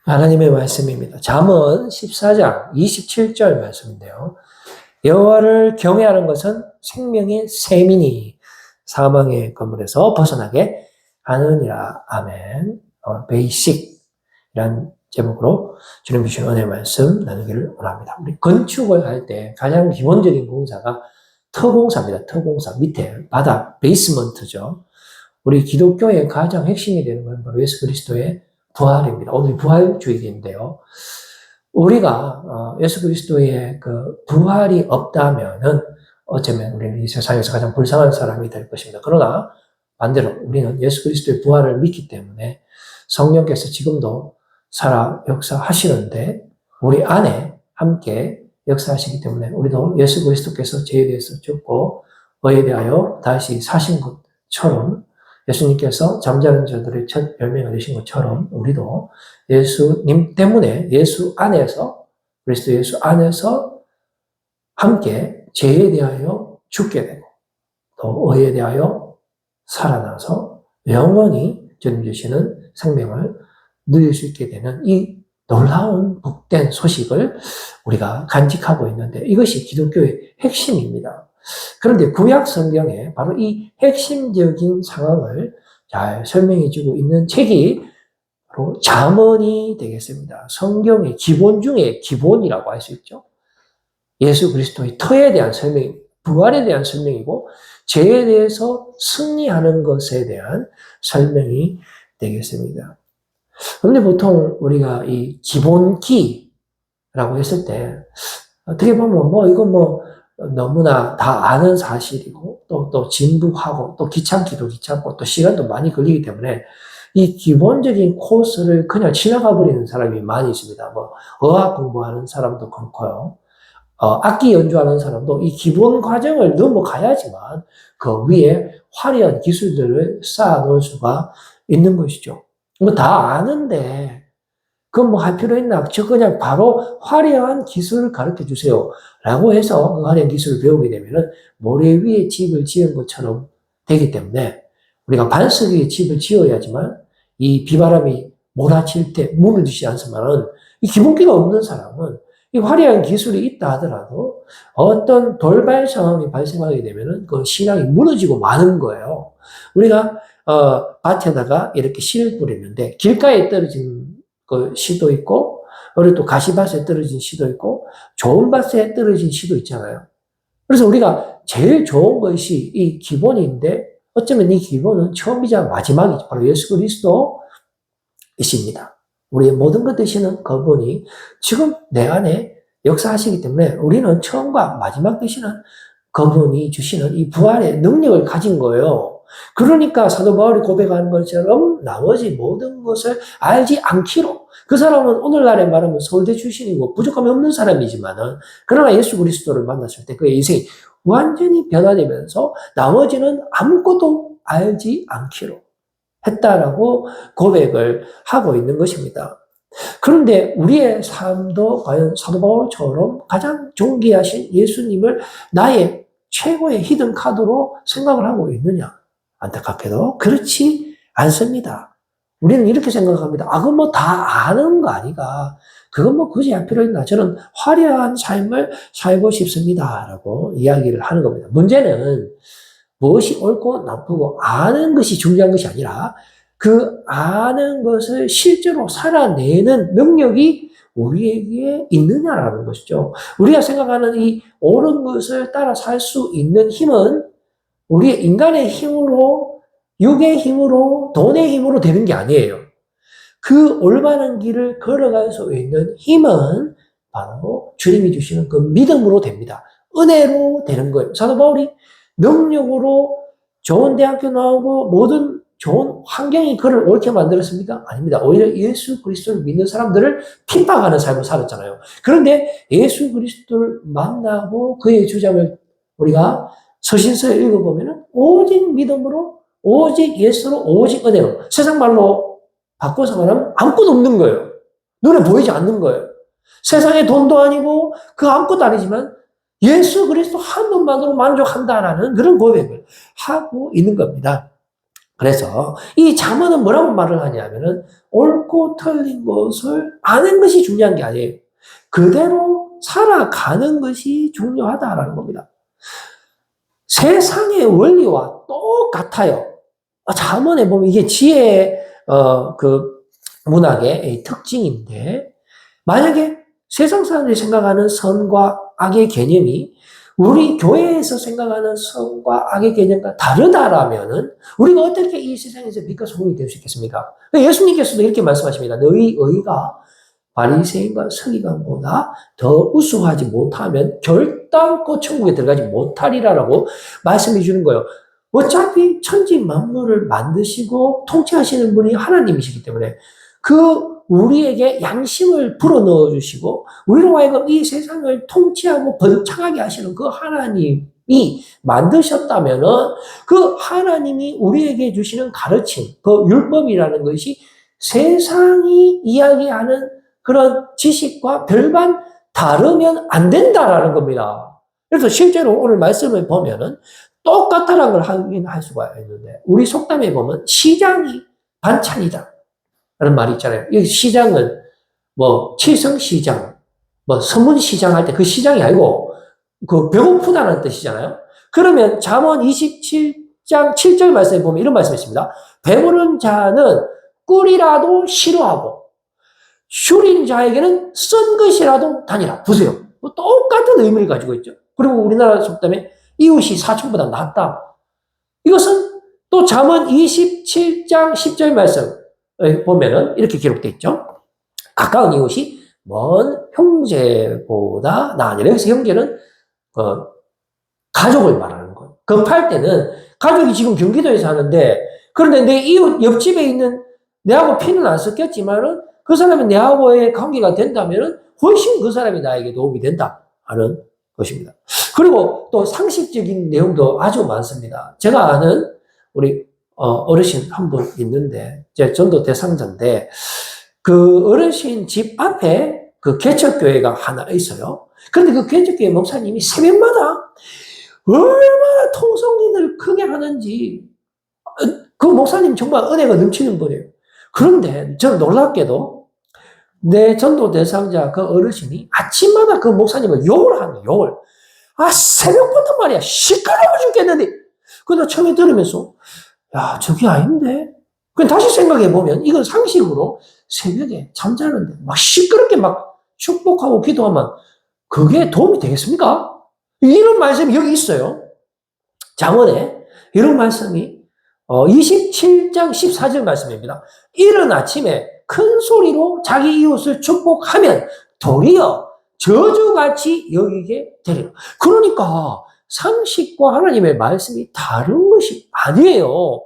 하나님의 말씀입니다. 잠언 14장 27절 말씀인데요. 여호와를 경외하는 것은 생명의 셈이니 사망의 건물에서 벗어나게 하느니라. 아멘. 베이식이란 제목으로 주님 주신 은혜의 말씀 나누기를 원합니다. 우리 건축을 할 때 가장 기본적인 공사가 터공사입니다. 터공사. 밑에 바닥, 베이스먼트죠. 우리 기독교의 가장 핵심이 되는 건 바로 예수 그리스도의 부활입니다. 오늘 부활주일인데요. 우리가 예수 그리스도의 그 부활이 없다면은 어쩌면 우리는 이 세상에서 가장 불쌍한 사람이 될 것입니다. 그러나 반대로 우리는 예수 그리스도의 부활을 믿기 때문에 성령께서 지금도 살아 역사하시는데 우리 안에 함께 역사하시기 때문에 우리도 예수 그리스도께서 죄에 대해서 죽고 의에 대하여 다시 사신 것처럼 예수님께서 잠자는 자들의 첫 열매가 되신 것처럼 우리도 예수님 때문에 예수 안에서 그리스도 예수 안에서 함께 죄에 대하여 죽게 되고 또 의에 대하여 살아나서 영원히 주님 주시는 생명을 누릴 수 있게 되는 이 놀라운 복된 소식을 우리가 간직하고 있는데 이것이 기독교의 핵심입니다. 그런데 구약 성경에 바로 이 핵심적인 상황을 잘 설명해주고 있는 책이 바로 잠언이 되겠습니다. 성경의 기본 중에 기본이라고 할 수 있죠. 예수 그리스도의 터에 대한 설명, 부활에 대한 설명이고 죄에 대해서 승리하는 것에 대한 설명이 되겠습니다. 그런데 보통 우리가 이 기본기라고 했을 때 어떻게 보면 이건 너무나 다 아는 사실이고 또 진부하고 또 귀찮기도 귀찮고 또 시간도 많이 걸리기 때문에 이 기본적인 코스를 그냥 지나가 버리는 사람이 많이 있습니다. 어학 공부하는 사람도 그렇고요. 악기 연주하는 사람도 이 기본 과정을 넘어가야지만 그 위에 화려한 기술들을 쌓아 놓을 수가 있는 것이죠. 다 아는데 그건 할 필요 있나? 저 그냥 바로 화려한 기술을 가르쳐 주세요. 라고 해서 그 화려한 기술을 배우게 되면은 모래 위에 집을 지은 것처럼 되기 때문에 우리가 반석 위에 집을 지어야지만 이 비바람이 몰아칠 때 문을 두지 않지만은 이 기본기가 없는 사람은 이 화려한 기술이 있다 하더라도 어떤 돌발 상황이 발생하게 되면은 그 신앙이 무너지고 마는 거예요. 우리가 밭에다가 이렇게 씨를 뿌리는데 길가에 떨어진 그 씨도 있고, 그리고 또 가시밭에 떨어진 씨도 있고, 좋은 밭에 떨어진 씨도 있잖아요. 그래서 우리가 제일 좋은 것이 이 기본인데, 어쩌면 이 기본은 처음이자 마지막이죠. 바로 예수 그리스도이십니다. 우리의 모든 것 되시는 그분이 지금 내 안에 역사하시기 때문에 우리는 처음과 마지막 되시는 그분이 주시는 이 부활의 능력을 가진 거예요. 그러니까 사도 바울이 고백하는 것처럼 나머지 모든 것을 알지 않기로 그 사람은 오늘날에 말하면 서울대 출신이고 부족함이 없는 사람이지만은 그러나 예수 그리스도를 만났을 때 그의 인생이 완전히 변화되면서 나머지는 아무것도 알지 않기로 했다라고 고백을 하고 있는 것입니다. 그런데 우리의 삶도 과연 사도 바울처럼 가장 존귀하신 예수님을 나의 최고의 히든 카드로 생각을 하고 있느냐? 안타깝게도 그렇지 않습니다. 우리는 이렇게 생각합니다. 그건 다 아는 거 아니가. 그건 굳이 할 필요 있나. 저는 화려한 삶을 살고 싶습니다. 라고 이야기를 하는 겁니다. 문제는 무엇이 옳고 나쁘고 아는 것이 중요한 것이 아니라 그 아는 것을 실제로 살아내는 능력이 우리에게 있느냐라는 것이죠. 우리가 생각하는 이 옳은 것을 따라 살 수 있는 힘은 우리의 인간의 힘으로, 육의 힘으로, 돈의 힘으로 되는 게 아니에요. 그 올바른 길을 걸어갈 수 있는 힘은 바로 주님이 주시는 그 믿음으로 됩니다. 은혜로 되는 거예요. 사도 바울이 능력으로 좋은 대학교 나오고 모든 좋은 환경이 그를 옳게 만들었습니까? 아닙니다. 오히려 예수 그리스도를 믿는 사람들을 핍박하는 삶을 살았잖아요. 그런데 예수 그리스도를 만나고 그의 주장을 우리가 서신서에 읽어보면 오직 믿음으로, 오직 예수로, 오직 은혜로 세상 말로 바꿔서 말하면 아무것도 없는 거예요. 눈에 보이지 않는 거예요. 세상의 돈도 아니고 그 아무것도 아니지만 예수 그리스도 한 분만으로 만족한다라는 그런 고백을 하고 있는 겁니다. 그래서 이 잠언은 뭐라고 말을 하냐면은 옳고 틀린 것을 아는 것이 중요한 게 아니에요. 그대로 살아가는 것이 중요하다라는 겁니다. 세상의 원리와 똑같아요. 잠언에 보면 이게 지혜의 그 문학의 특징인데, 만약에 세상 사람들이 생각하는 선과 악의 개념이 우리 교회에서 생각하는 선과 악의 개념과 다르다라면은 우리가 어떻게 이 세상에서 빛과 소금이 될 수 있겠습니까? 예수님께서도 이렇게 말씀하십니다. 너희 의가 바리새인과 서기관보다 더 우수하지 못하면 결단코 천국에 들어가지 못하리라라고 말씀해 주는 거예요. 어차피 천지 만물을 만드시고 통치하시는 분이 하나님이시기 때문에 우리에게 양심을 불어넣어 주시고 우리로 하여금 이 세상을 통치하고 번창하게 하시는 그 하나님이 만드셨다면은 그 하나님이 우리에게 주시는 가르침, 그 율법이라는 것이 세상이 이야기하는 그런 지식과 별반 다르면 안 된다라는 겁니다. 그래서 실제로 오늘 말씀을 보면은 똑같다라는 걸 확인할 수가 있는데, 우리 속담에 보면 시장이 반찬이다 라는 말이 있잖아요. 여기 시장은 뭐 칠성시장, 뭐 서문시장 할 때 그 시장이 아니고 그 배고프다는 뜻이잖아요. 그러면 잠언 27장 7절 말씀에 보면 이런 말씀이 있습니다. 배부른 자는 꿀이라도 싫어하고 줄인 자에게는 쓴 것이라도 다니라. 보세요. 똑같은 의미를 가지고 있죠. 그리고 우리나라 속담에 이웃이 사촌보다 낫다. 이것은 또 잠언 27장 10절 말씀 보면은 이렇게 기록되어 있죠. 가까운 이웃이 먼 형제보다 나으니라. 여기서 형제는 가족을 말하는 거예요. 급할 때는 가족이 지금 경기도에 사는데, 그런데 내 이웃 옆집에 있는 내하고 피는 안 섞였지만은 그 사람이 내하고의 관계가 된다면은 훨씬 그 사람이 나에게 도움이 된다 하는 것입니다. 그리고 또 상식적인 내용도 아주 많습니다. 제가 아는 우리 어르신 한 분 있는데, 제 전도 대상자인데, 그 어르신 집 앞에 그 개척교회가 하나 있어요. 그런데 그 개척교회 목사님이 새벽마다 얼마나 통성기도를 크게 하는지, 그 목사님 정말 은혜가 넘치는 분이에요. 그런데 저는 놀랍게도 내 전도 대상자 그 어르신이 아침마다 그 목사님을 욕을 하는 거예요. 욕을. 새벽부터 말이야. 시끄러워 죽겠는데. 그래서 처음에 들으면서, 야, 저게 아닌데? 그럼 다시 생각해보면, 이건 상식으로 새벽에 잠자는데 막 시끄럽게 막 축복하고 기도하면 그게 도움이 되겠습니까? 이런 말씀이 여기 있어요. 잠언에 이런 말씀이 27장 14절 말씀입니다. 이른 아침에 큰 소리로 자기 이웃을 축복하면 도리어 저주같이 여기게 되리라. 그러니까 상식과 하나님의 말씀이 다른 것이 아니에요.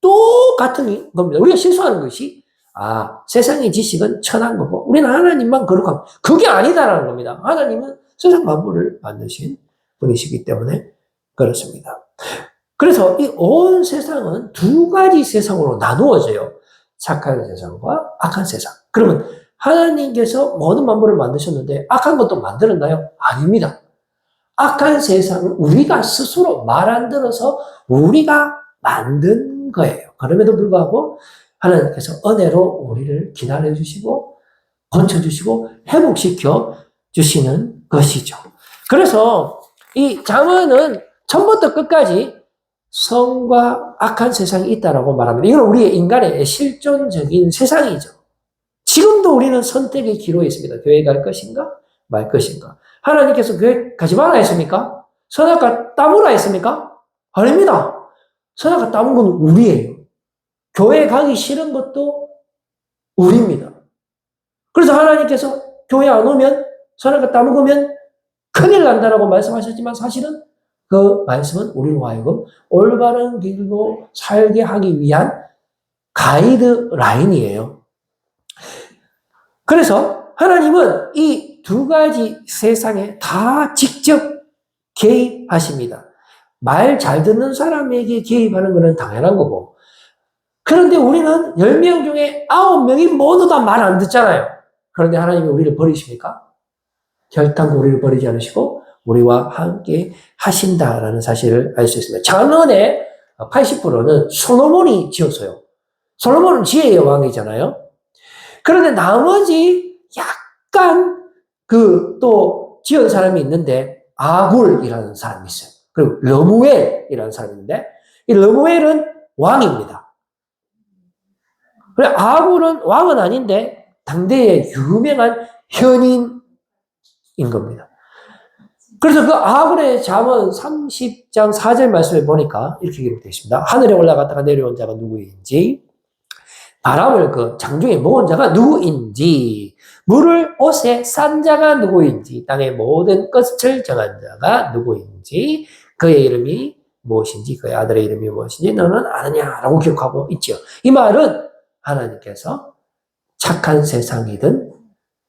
똑같은 겁니다. 우리가 실수하는 것이 세상의 지식은 천한 거고 우리는 하나님만 거룩하고, 그게 아니다라는 겁니다. 하나님은 세상 만물을 만드신 분이시기 때문에 그렇습니다. 그래서 이 온 세상은 두 가지 세상으로 나누어져요. 착한 세상과 악한 세상. 그러면 하나님께서 모든 만물을 만드셨는데 악한 것도 만들었나요? 아닙니다. 악한 세상은 우리가 스스로 말 안 들어서 우리가 만든 거예요. 그럼에도 불구하고 하나님께서 은혜로 우리를 기다려 주시고 건져 주시고 회복시켜 주시는 것이죠. 그래서 이 잠언은 처음부터 끝까지 선과 악한 세상이 있다라고 말합니다. 이건 우리의 인간의 실존적인 세상이죠. 지금도 우리는 선택의 기로에 있습니다. 교회 갈 것인가 말 것인가. 하나님께서 교회 가지 마라 했습니까? 선악과 따무라 했습니까? 아닙니다. 선악과 따문 건 우리예요. 교회 가기 싫은 것도 우리입니다. 그래서 하나님께서 교회 안 오면, 선악과 따먹으면 큰일 난다라고 말씀하셨지만 사실은 그 말씀은 우리로 하여금 올바른 길로 살게 하기 위한 가이드라인이에요. 그래서 하나님은 이 두 가지 세상에 다 직접 개입하십니다. 말 잘 듣는 사람에게 개입하는 것은 당연한 거고, 그런데 우리는 10명 중에 9명이 모두 다 말 안 듣잖아요. 그런데 하나님이 우리를 버리십니까? 결단코 우리를 버리지 않으시고 우리와 함께 하신다라는 사실을 알 수 있습니다. 잠언에 80%는 솔로몬이 지었어요. 솔로몬은 지혜의 왕이잖아요. 그런데 나머지 약간 또 지은 사람이 있는데 아굴이라는 사람이 있어요. 그리고 러무엘이라는 사람이 있는데 이 러무엘은 왕입니다. 그래 아굴은 왕은 아닌데 당대의 유명한 현인인 겁니다. 그래서 그 아굴의 잠언 30장 4절 말씀을 보니까 이렇게 기록되어 있습니다. 하늘에 올라갔다가 내려온 자가 누구인지, 바람을 그 장중에 모은 자가 누구인지, 물을 옷에 싼 자가 누구인지, 땅의 모든 끝을 정한 자가 누구인지, 그의 이름이 무엇인지, 그의 아들의 이름이 무엇인지 너는 아느냐라고 기록하고 있죠. 이 말은 하나님께서 착한 세상이든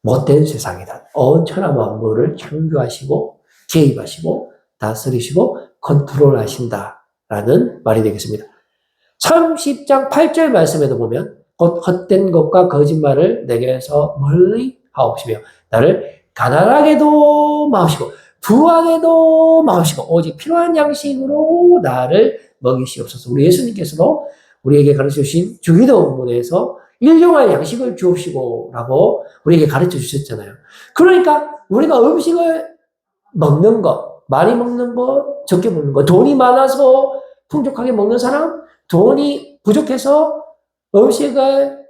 못된 세상이든 온 천하 만물을 창조하시고 개입하시고 다스리시고 컨트롤하신다라는 말이 되겠습니다. 30장 8절 말씀에도 보면 곧 헛된 것과 거짓말을 내게서 멀리 하옵시며 나를 가난하게도 마시고 부하게도 마시고 오직 필요한 양식으로 나를 먹이시옵소서. 우리 예수님께서도 우리에게 가르쳐 주신 주기도문에서 일용할 양식을 주옵시고 라고 우리에게 가르쳐 주셨잖아요. 그러니까 우리가 음식을 먹는 것, 많이 먹는 것, 적게 먹는 것, 돈이 많아서 풍족하게 먹는 사람, 돈이 부족해서 음식을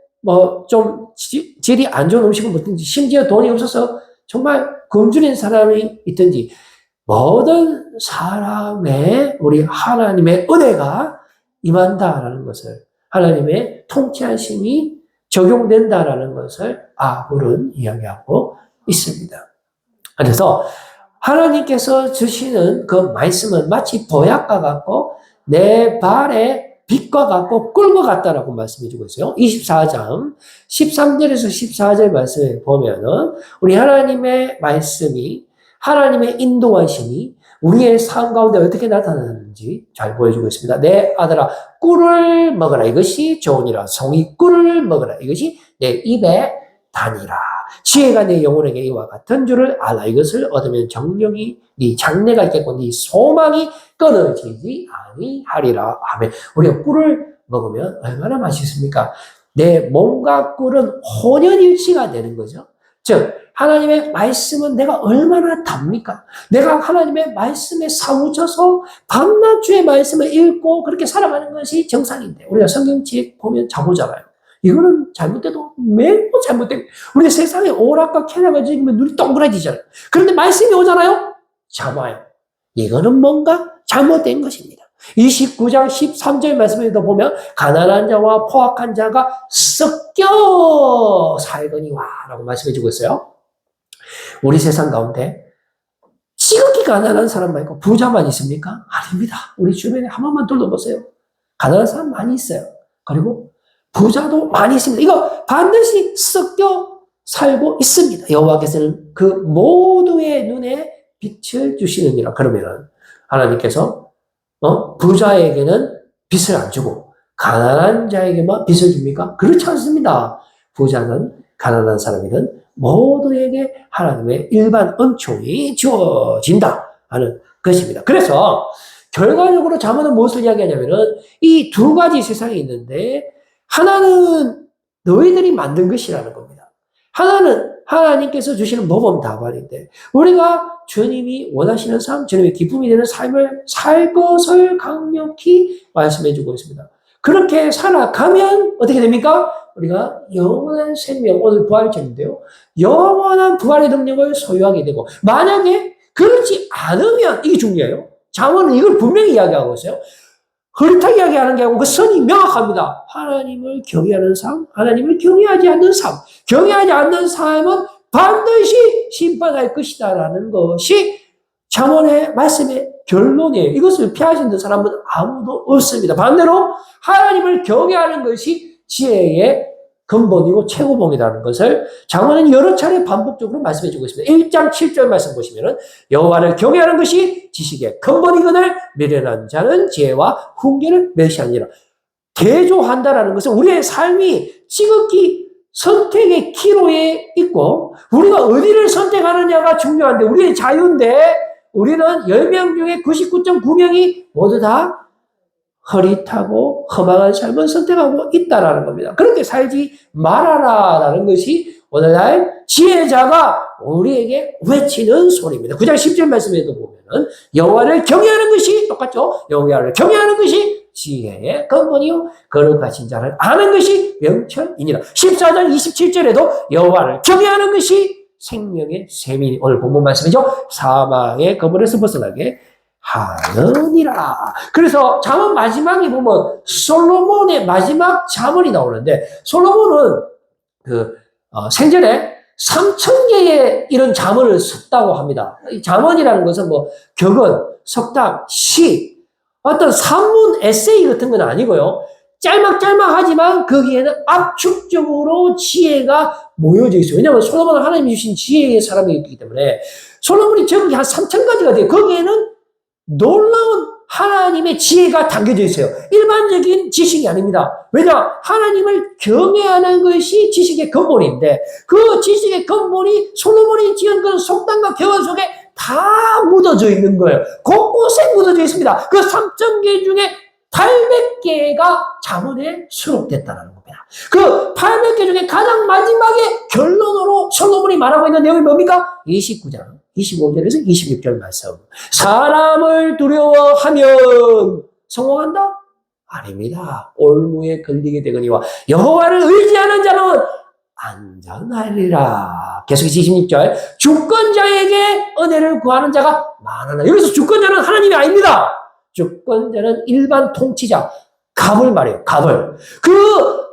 좀 질이 안 좋은 음식을 먹든지, 심지어 돈이 없어서 정말 굶주린 사람이 있든지, 모든 사람의 우리 하나님의 은혜가 임한다라는 것을, 하나님의 통치하심이 적용된다라는 것을 아굴은 이야기하고 있습니다. 그래서 하나님께서 주시는 그 말씀은 마치 보약과 같고 내 발에 빛과 같고 꿀과 같다라고 말씀해 주고 있어요. 24장 13절에서 14절 말씀을 보면은 우리 하나님의 말씀이 하나님의 인도하심이 우리의 삶 가운데 어떻게 나타나는지 잘 보여주고 있습니다. 내 아들아 꿀을 먹어라 이것이 좋으니라. 송이 꿀을 먹어라 이것이 내 입에 다니라. 지혜가 내 영혼에게 이와 같은 줄을 알아. 이것을 얻으면 정령이 네 장래가 있겠고 네 소망이 끊어지지 아니하리라. 아멘. 우리가 꿀을 먹으면 얼마나 맛있습니까? 내 몸과 꿀은 혼연일치가 되는 거죠. 즉 하나님의 말씀은 내가 얼마나 답니까? 내가 하나님의 말씀에 사무쳐서 밤낮 주의 말씀을 읽고 그렇게 살아가는 것이 정상인데 우리가 성경책 보면 자보잖아요. 이거는 잘못돼도 매우 잘못된 우리 세상에 오락과 쾌락을 즐기면 눈이 동그라지잖아요. 그런데 말씀이 오잖아요. 잡아요. 이거는 뭔가 잘못된 것입니다. 29장 13절 말씀에도 보면 가난한 자와 포악한 자가 섞여 살거니와 라고 말씀해 주고 있어요. 우리 세상 가운데 지극히 가난한 사람만 있고 부자만 있습니까? 아닙니다. 우리 주변에 한 번만 둘러보세요. 가난한 사람 많이 있어요. 그리고 부자도 많이 있습니다. 이거 반드시 섞여 살고 있습니다. 여호와께서는 그 모두의 눈에 빛을 주시느니라. 그러면 하나님께서 부자에게는 빛을 안 주고 가난한 자에게만 빛을 줍니까? 그렇지 않습니다. 부자는 가난한 사람이든 모두에게 하나님의 일반 은총이 주어진다 하는 것입니다. 그래서 결과적으로 잠언은 무엇을 이야기하냐면은 이 두 가지 세상이 있는데 하나는 너희들이 만든 것이라는 겁니다. 하나는 하나님께서 주시는 모범답안인데 우리가 주님이 원하시는 삶, 주님의 기쁨이 되는 삶을 살 것을 강력히 말씀해 주고 있습니다. 그렇게 살아가면 어떻게 됩니까? 우리가 영원한 생명, 오늘 부활절인데요. 영원한 부활의 능력을 소유하게 되고 만약에 그렇지 않으면 이게 중요해요. 잠언은 이걸 분명히 이야기하고 있어요. 흐릿하게 이야기하는 게 아니고 그 선이 명확합니다. 하나님을 경외하는 삶, 하나님을 경외하지 않는 삶. 경외하지 않는 삶은 반드시 심판할 것이다라는 것이 잠언의 말씀의 결론이에요. 이것을 피하시는 사람은 아무도 없습니다. 반대로 하나님을 경외하는 것이 지혜의 근본이고 최고봉이라는 것을 잠언은 여러 차례 반복적으로 말씀해 주고 있습니다. 1장 7절 말씀 보시면은 여호와를 경외하는 것이 지식의 근본이거늘 미련한 자는 지혜와 훈계를 멸시하니라. 대조한다라는 것은 우리의 삶이 지극히 선택의 기로에 있고 우리가 어디를 선택하느냐가 중요한데 우리의 자유인데 우리는 10명 중에 99.9명이 모두 다 흐릿하고 허망한 삶을 선택하고 있다라는 겁니다. 그렇게 살지 말아라라는 것이 오늘날 지혜자가 우리에게 외치는 소리입니다. 9장 10절 말씀에도 보면은 여호와를 경외하는 것이 똑같죠. 여호와를 경외하는 것이 지혜의 근본이요 거룩하신 자를 아는 것이 명철이니라. 14장 27절에도 여호와를 경외하는 것이 생명의 셈이니 오늘 본문 말씀이죠. 사망의 거벌에서 벗어나게 하느니라. 그래서 잠언 마지막에 보면 솔로몬의 마지막 잠언이 나오는데 솔로몬은 생전에 3,000개의 이런 잠언을 썼다고 합니다. 이 잠언이라는 것은 뭐 격언, 석담, 시, 어떤 산문, 에세이 같은 건 아니고요. 짤막짤막하지만 거기에는 압축적으로 지혜가 모여져 있어요. 왜냐하면 솔로몬은 하나님이 주신 지혜의 사람이기 때문에 솔로몬이 적은 게 한 3,000가지가 돼요. 거기에는 놀라운 하나님의 지혜가 담겨져 있어요. 일반적인 지식이 아닙니다. 왜냐? 하나님을 경외하는 것이 지식의 근본인데 그 지식의 근본이 솔로몬이 지은 그 속담과 격언 속에 다 묻어져 있는 거예요. 곳곳에 묻어져 있습니다. 그 3,000개 중에 800개가 잠언에 수록됐다는 겁니다. 그 800개 중에 가장 마지막에 결론으로 솔로몬이 말하고 있는 내용이 뭡니까? 29장 25절에서 26절 말씀. 사람을 두려워하면 성공한다? 아닙니다. 올무에 걸리게 되거니와 여호와를 의지하는 자는 안전하리라. 계속해서 26절. 주권자에게 은혜를 구하는 자가 많으나. 여기서 주권자는 하나님이 아닙니다. 주권자는 일반 통치자, 갑을 말해요. 갑을. 그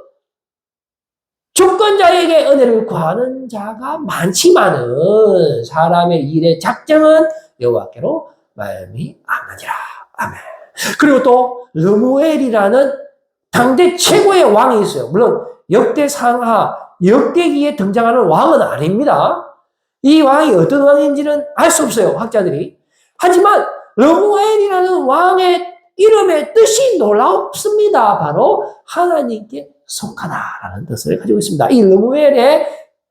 주권자에게 은혜를 구하는 자가 많지만은 사람의 일의 작정은 여호와께로 말미 아니라. 아멘. 그리고 또 르무엘이라는 당대 최고의 왕이 있어요. 물론 역대 상하, 역대기에 등장하는 왕은 아닙니다. 이 왕이 어떤 왕인지는 알 수 없어요. 학자들이. 하지만 르무엘이라는 왕의 이름의 뜻이 놀랍습니다. 바로 하나님께 속하다라는 뜻을 가지고 있습니다. 이 르무엘의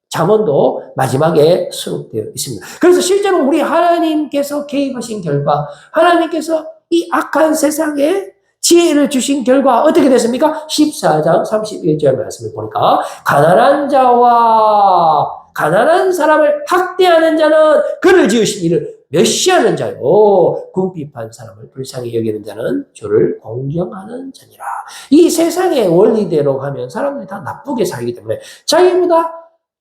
잠언도 마지막에 수록되어 있습니다. 그래서 실제로 우리 하나님께서 개입하신 결과 하나님께서 이 악한 세상에 지혜를 주신 결과 어떻게 됐습니까? 14장 31절 말씀을 보니까 가난한 자와 가난한 사람을 학대하는 자는 그를 지으신 이를 멸시하는 자요 궁핍한 사람을 불쌍히 여기는 자는 주를 공경하는 자니라. 이 세상의 원리대로 가면 사람들이 다 나쁘게 살기 때문에 자기보다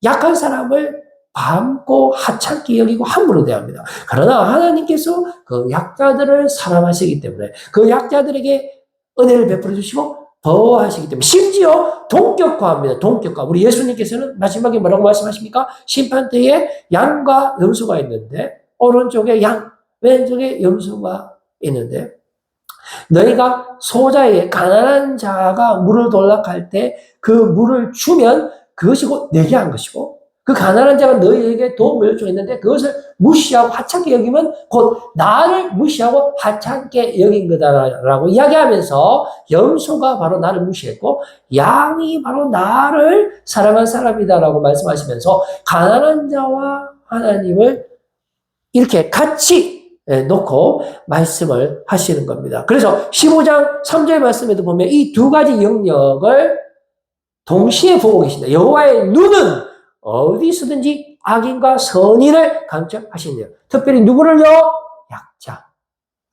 약한 사람을 밤고 하찮게 여기고 함부로 대합니다. 그러나 하나님께서 그 약자들을 사랑하시기 때문에 그 약자들에게 은혜를 베풀어 주시고 보호하시기 때문에 심지어 동격화합니다. 동격화. 우리 예수님께서는 마지막에 뭐라고 말씀하십니까? 심판대에 양과 염소가 있는데 오른쪽에 양, 왼쪽에 염소가 있는데 너희가 소자에게 가난한 자가 물을 돌락할 때 그 물을 주면 그것이 곧 내게 한 것이고 그 가난한 자가 너희에게 도움을 요청했는데 그것을 무시하고 하찮게 여기면 곧 나를 무시하고 하찮게 여긴 거다라고 이야기하면서 염소가 바로 나를 무시했고 양이 바로 나를 사랑한 사람이다라고 말씀하시면서 가난한 자와 하나님을 이렇게 같이 놓고 말씀을 하시는 겁니다. 그래서 15장 3절 말씀에도 보면 이 두 가지 영역을 동시에 보고 계신다. 여호와의 눈은 어디서든지 악인과 선인을 감찰하시네요. 특별히 누구를요? 약자,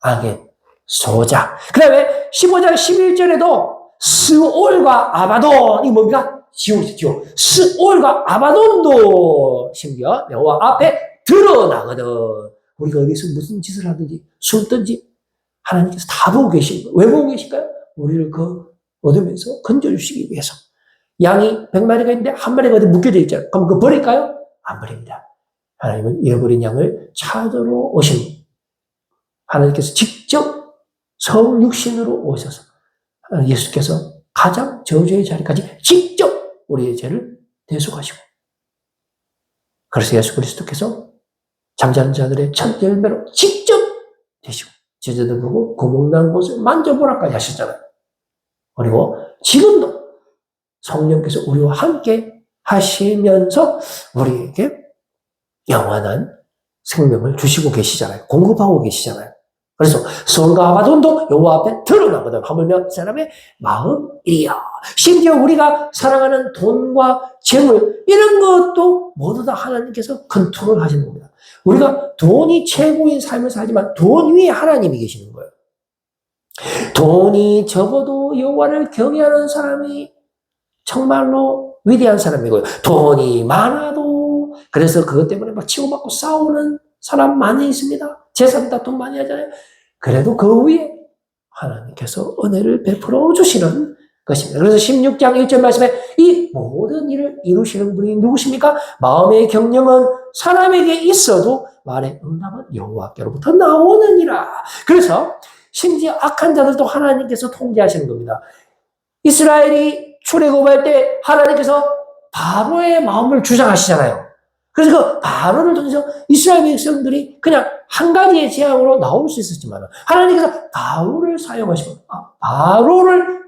악인, 소자. 그 다음에 15장 11절에도 스올과 아바돈이 뭡니까? 지옥이죠, 지옥. 스올과 아바돈도 심지어 여호와 앞에 드러나거든. 우리가 어디서 무슨 짓을 하든지 숨든지 하나님께서 다 보고 계신 거예요. 왜 보고 계실까요? 우리를 그 어둠에서 건져주시기 위해서. 양이 100마리가 있는데 한 마리가 어디 묶여져 있잖아요. 그럼 그거 버릴까요? 안 버립니다. 하나님은 잃어버린 양을 찾으러 오십니다. 하나님께서 직접 성육신으로 오셔서 예수께서 가장 저주의 자리까지 직접 우리의 죄를 대속하시고 그래서 예수 그리스도께서 잠자는 자들의 첫 열매로 직접 되시고 제자들 보고 구멍난 곳을 만져보라까지 하셨잖아요. 그리고 지금도 성령께서 우리와 함께 하시면서 우리에게 영원한 생명을 주시고 계시잖아요. 공급하고 계시잖아요. 그래서 성과 바돈도 여호와 앞에 드러나거든. 하물며 사람의 마음이야. 심지어 우리가 사랑하는 돈과 재물 이런 것도 모두 다 하나님께서 컨트롤 하시는 겁니다. 우리가 돈이 최고인 삶을 살지만 돈 위에 하나님이 계시는 거예요. 돈이 적어도 여호와를 경외하는 사람이 정말로 위대한 사람이고요. 돈이 많아도 그래서 그것 때문에 막 치고받고 싸우는 사람 많이 있습니다. 재산다 돈 많이 하잖아요. 그래도 그 위에 하나님께서 은혜를 베풀어 주시는 것입니다. 그래서 16장 1절 말씀에 이 모든 일을 이루시는 분이 누구십니까? 마음의 경영은 사람에게 있어도 말의 응답은 여호와께로부터 나오느니라. 그래서 심지어 악한 자들도 하나님께서 통제하시는 겁니다. 이스라엘이 출애굽할 때 하나님께서 바로의 마음을 주장하시잖아요. 그래서 그 바로를 통해서 이스라엘 백성들이 그냥 한 가지의 재앙으로 나올 수 있었지만 하나님께서 바로를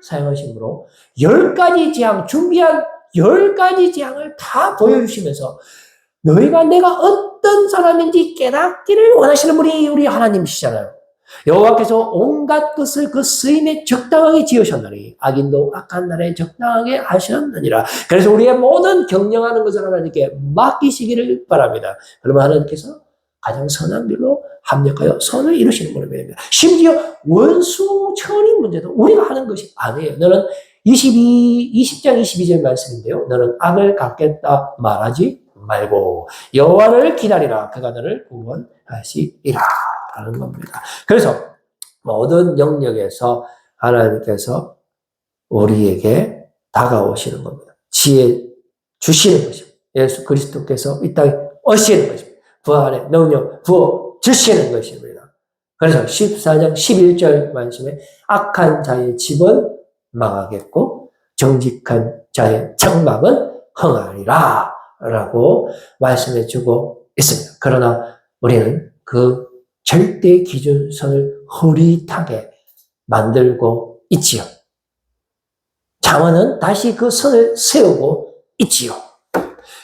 사용하심으로 10가지 재앙, 준비한 10가지 재앙을 다 보여주시면서 너희가 내가 어떤 사람인지 깨닫기를 원하시는 분이 우리 하나님이시잖아요. 여호와께서 온갖 것을 그 쓰임에 적당하게 지으셨나니 악인도 악한 날에 적당하게 하셨느니라. 그래서 우리의 모든 경영하는 것을 하나님께 맡기시기를 바랍니다. 그러면 하나님께서 가장 선한 길로 합력하여 선을 이루시는 분입니다. 심지어 원수 처리 문제도 우리가 하는 것이 아니에요. 너는 20장 22절 말씀인데요. 너는 악을 갚겠다 말하지 말고 여호와를 기다리라. 그가 너를 구원하시리라. 하는 겁니다. 그래서 모든 영역에서 하나님께서 우리에게 다가오시는 겁니다. 지혜 주시는 것입니다. 예수 그리스도께서 이 땅에 오시는 것입니다. 부활의 능력 부어 주시는 것입니다. 그래서 14장 11절 말씀에 악한 자의 집은 망하겠고 정직한 자의 장막은 흥하리라 라고 말씀해 주고 있습니다. 그러나 우리는 그 절대 기준선을 흐릿하게 만들고 있지요. 장언은 다시 그 선을 세우고 있지요.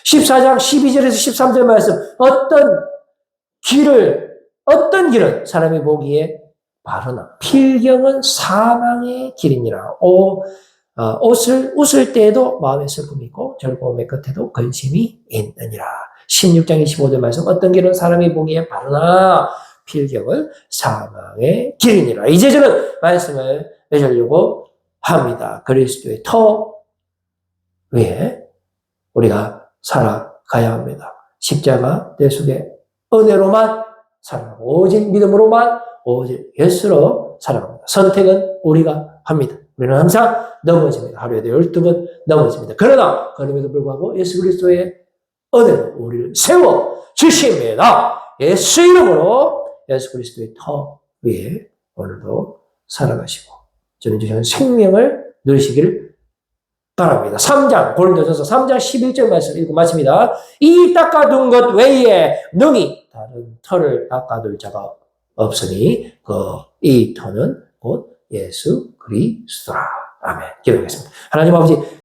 14장 12절에서 13절 말씀 어떤 길은 사람이 보기에 바르나 필경은 사망의 길이니라. 웃을 때에도 마음에 슬픔이 있고 즐거움의 끝에도 근심이 있느니라. 16장 25절 말씀 어떤 길은 사람이 보기에 바르나 필경은 사망의 길이니라. 이제 저는 말씀을 맺으려고 합니다. 그리스도의 터 위에 우리가 살아가야 합니다. 십자가 내 속에 은혜로만 살아가고 오직 믿음으로만 오직 예수로 살아갑니다. 선택은 우리가 합니다. 우리는 항상 넘어집니다. 하루에도 12번 넘어집니다. 그러나 그럼에도 불구하고 예수 그리스도의 은혜로 우리를 세워 주십니다. 예수 이름으로 예수 그리스도의 터 위에 오늘도 살아가시고 저는 주시는 생명을 누리시기를 바랍니다. 3장 고린도전서 3장 11절 말씀 읽고 마칩니다. 이 닦아둔 것 외에 능히 다른 터를 닦아둘 자가 없으니 이 터는 곧 예수 그리스도라. 아멘. 기도하겠습니다. 하나님 아버지